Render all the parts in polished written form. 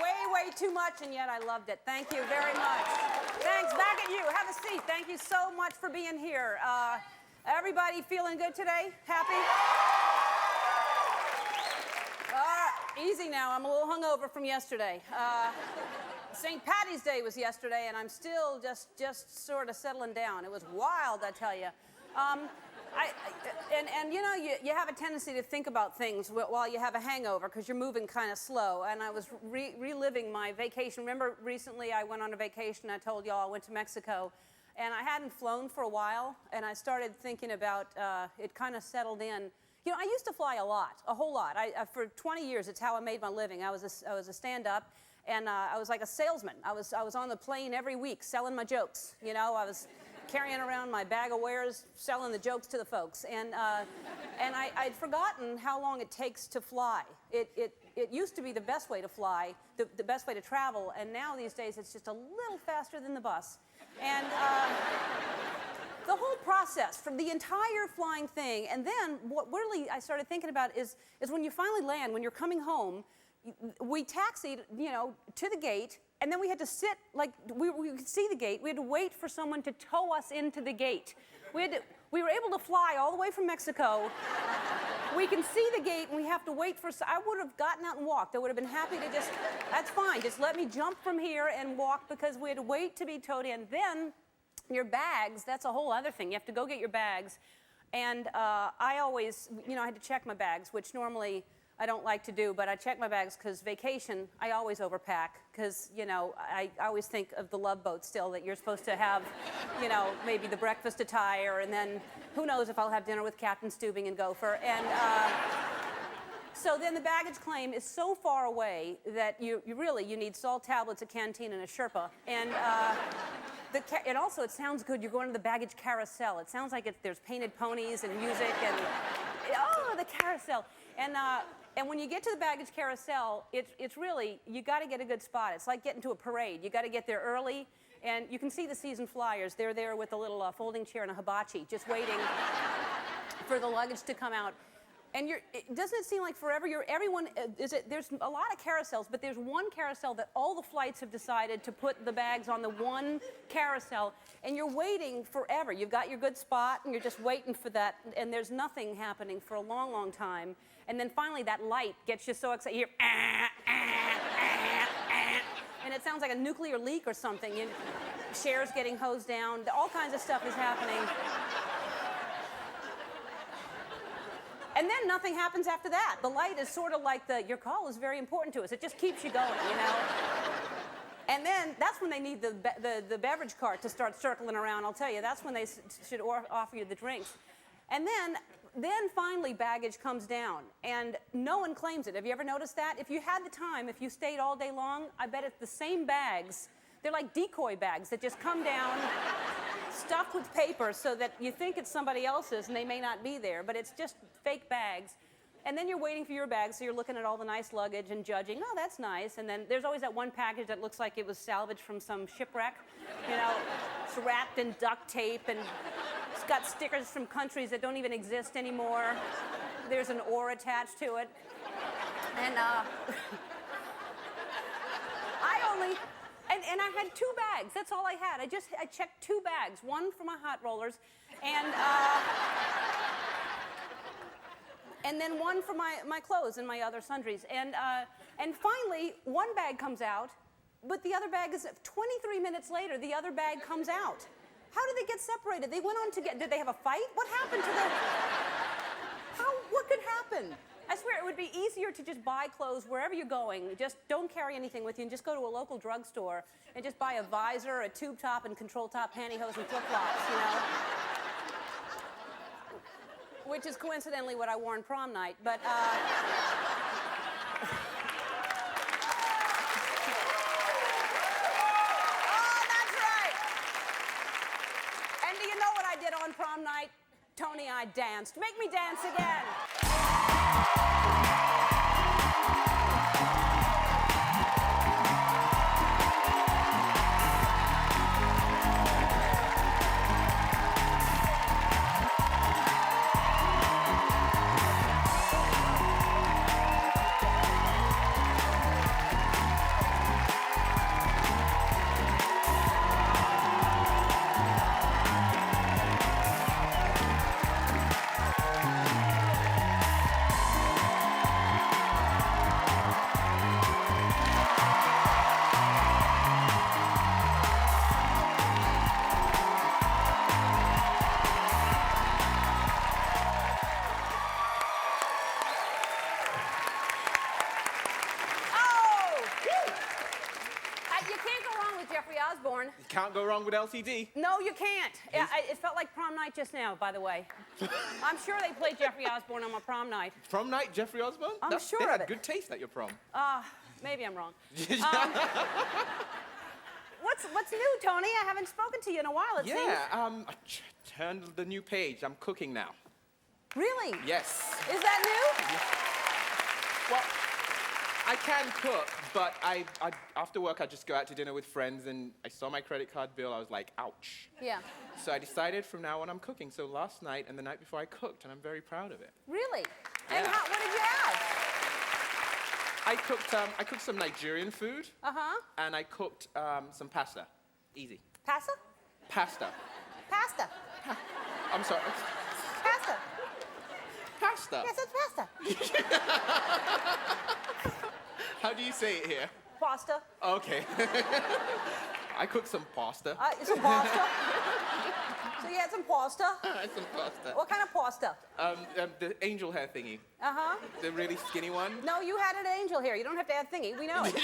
Way too much, and yet I loved it. Thank you very much. Thanks. Back at you. Have a seat. Thank you so much for being here. Everybody feeling good today? Happy? Easy now. I'm a little hungover from yesterday. St. Patty's Day was yesterday, and I'm still just sort of settling down. It was wild, I tell you. And you know, you have a tendency to think about things while you have a hangover because you're moving kind of slow. And I was reliving my vacation. Remember, recently I went on a vacation. I told y'all I went to Mexico, and I hadn't flown for a while. And I started thinking about it. Kind of settled in. You know, I used to fly a whole lot. For 20 years, it's how I made my living. I was a stand-up, and I was like a salesman. I was on the plane every week selling my jokes. You know, I was carrying around my bag of wares, selling the jokes to the folks. And I'd forgotten how long it takes to fly. It used to be the best way to fly, the best way to travel, and now these days it's just a little faster than the bus. And the whole process, from the entire flying thing, and then what really I started thinking about is when you finally land, when you're coming home, we taxied, you know, to the gate, and then we had to sit, like, we could see the gate. We had to wait for someone to tow us into the gate. We were able to fly all the way from Mexico. We can see the gate, and we have to wait for, I would have gotten out and walked. I would have been happy to just, that's fine, just let me jump from here and walk, because we had to wait to be towed in. Then, your bags, that's a whole other thing. You have to go get your bags. And I always, you know, I had to check my bags, which normally I don't like to do, but I check my bags because vacation, I always overpack, because, you know, I always think of the Love Boat still, that you're supposed to have, you know, maybe the breakfast attire, and then who knows if I'll have dinner with Captain Steubing and Gopher. And so then the baggage claim is so far away that you need salt tablets, a canteen, and a Sherpa. And and also, it sounds good. You're going to the baggage carousel. It sounds like there's painted ponies and music and, oh, the carousel. And when you get to the baggage carousel, it's really, you got to get a good spot. It's like getting to a parade. You got to get there early, and you can see the season flyers. They're there with a little folding chair and a hibachi, just waiting for the luggage to come out. And doesn't it seem like forever there's a lot of carousels, but there's one carousel that all the flights have decided to put the bags on the one carousel, and you're waiting forever. You've got your good spot, and you're just waiting for that, and there's nothing happening for a long, long time. And then finally that light gets you so excited. You hear, and it sounds like a nuclear leak or something. Shares getting hosed down. All kinds of stuff is happening. And then nothing happens after that. The light is sort of like your call is very important to us. It just keeps you going, you know? And then that's when they need the beverage cart to start circling around. I'll tell you, that's when they should offer you the drinks. And then finally baggage comes down, and no one claims it. Have you ever noticed that? If you had the time, if you stayed all day long, I bet it's the same bags. They're like decoy bags that just come down, stuffed with paper so that you think it's somebody else's and they may not be there, but it's just fake bags. And then you're waiting for your bag, so you're looking at all the nice luggage and judging, oh, that's nice. And then there's always that one package that looks like it was salvaged from some shipwreck. You know, it's wrapped in duct tape, and it's got stickers from countries that don't even exist anymore. There's an oar attached to it. And And I had 2 bags. That's all I had. I checked 2 bags. One for my hot rollers, and then one for my clothes and my other sundries. And finally, one bag comes out, but the other bag is 23 minutes later. The other bag comes out. How did they get separated? They went on to did they have a fight? What happened to them? What could happen? I swear it would be easier to just buy clothes wherever you're going. Just don't carry anything with you, and just go to a local drugstore and just buy a visor, a tube top, and control top pantyhose and flip-flops, you know? Which is coincidentally what I wore on prom night, but oh, that's right! And do you know what I did on prom night? Tony, I danced. Make me dance again! Osbourne. You can't go wrong with LCD. No, you can't. It felt like prom night just now, by the way. I'm sure they played Jeffrey Osbourne on my prom night. Prom night, Jeffrey Osbourne? I'm sure they of had it. good taste at your prom. Maybe I'm wrong. What's new, Tony? I haven't spoken to you in a while, it seems. I turned the new page. I'm cooking now. Really? Yes. Is that new? Well, I can cook, but after work, I just go out to dinner with friends, and I saw my credit card bill. I was like, ouch. Yeah. So I decided from now on I'm cooking. So last night and the night before I cooked, and I'm very proud of it. Really? Yeah. And what did you have? I cooked some Nigerian food. Uh-huh. And I cooked some pasta. Easy. Pasta? Pasta. Pasta. I'm sorry. Pasta. Pasta. Yes, it's pasta. How do you say it here? Pasta. Okay. I cooked some pasta. Some pasta. So you had some pasta? Some pasta. What kind of pasta? The angel hair thingy. Uh-huh. The really skinny one. No, you had an angel hair. You don't have to add thingy. We know it.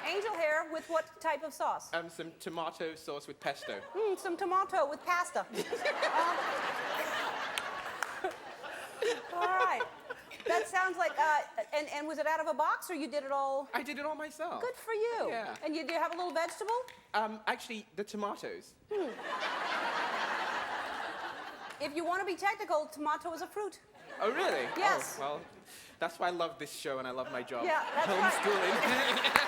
Angel hair with what type of sauce? Some tomato sauce with pesto. Some tomato with pasta. All right. That sounds like, and was it out of a box or you did it all? I did it all myself. Good for you. Yeah. And do you have a little vegetable? Actually, the tomatoes. If you want to be technical, tomato is a fruit. Oh, really? Yes. Oh, well, that's why I love this show and I love my job. Yeah, that's right. Homeschooling.